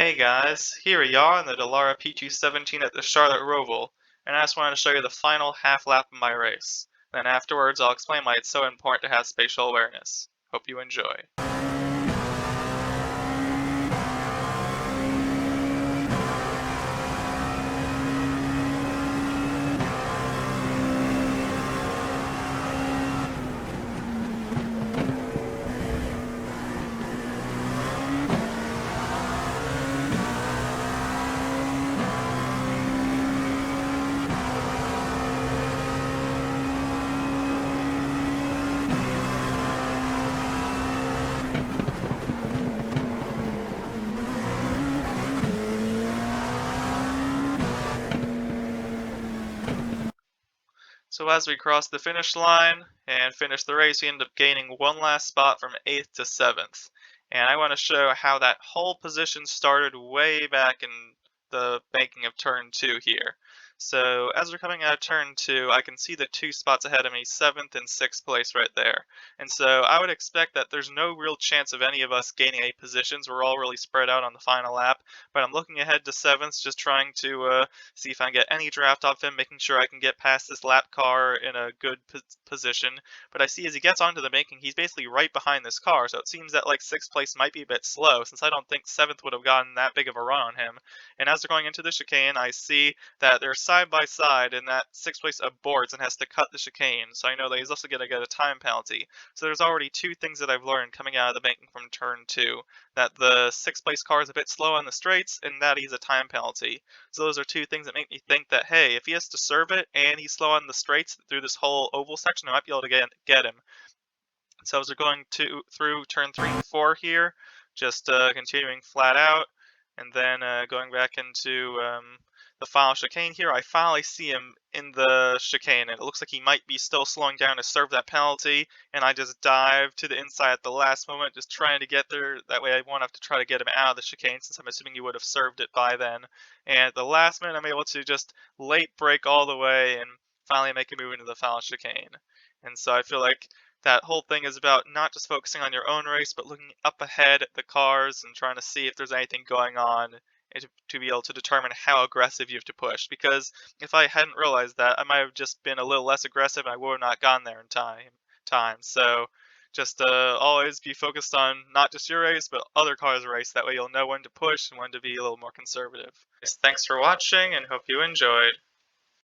Hey guys, here we are in the Dallara P217 at the Charlotte Roval, and I just wanted to show you the final half lap of my race. Then afterwards I'll explain why it's so important to have spatial awareness. Hope you enjoy. So as we cross the finish line and finish the race, we end up gaining one last spot from 8th to 7th. And I want to show how that whole position started way back in the banking of turn 2 here. So as we're coming out of turn 2, I can see the two spots ahead of me, 7th and 6th place right there. And so I would expect that there's no real chance of any of us gaining any positions. We're all really spread out on the final lap. But I'm looking ahead to 7th, just trying to see if I can get any draft off him, making sure I can get past this lap car in a good position. But I see as he gets onto the banking, he's basically right behind this car, so it seems that like 6th place might be a bit slow, since I don't think 7th would have gotten that big of a run on him. And as they're going into the chicane, I see that they're side by side, and that 6th place aborts and has to cut the chicane, so I know that he's also going to get a time penalty. So there's already two things that I've learned coming out of the banking from turn 2, that the 6th place car is a bit slow on the straights, and that he's a time penalty. So those are two things that make me think that, hey, if he has to serve it and he's slow on the straights through this whole oval section, I might be able to get him. So as we're going through turn 3 and 4 here, just continuing flat out, and then going back into the final chicane here, I finally see him in the chicane, and it looks like he might be still slowing down to serve that penalty, and I just dive to the inside at the last moment, just trying to get there. That way I won't have to try to get him out of the chicane, since I'm assuming he would have served it by then. And at the last minute, I'm able to just late brake all the way and finally make a move into the final chicane. And so I feel like that whole thing is about not just focusing on your own race, but looking up ahead at the cars and trying to see if there's anything going on, and to be able to determine how aggressive you have to push. Because if I hadn't realized that, I might have just been a little less aggressive and I would have not gotten there in time. So just always be focused on not just your race, but other cars' race. That way you'll know when to push and when to be a little more conservative. Thanks for watching, and hope you enjoyed.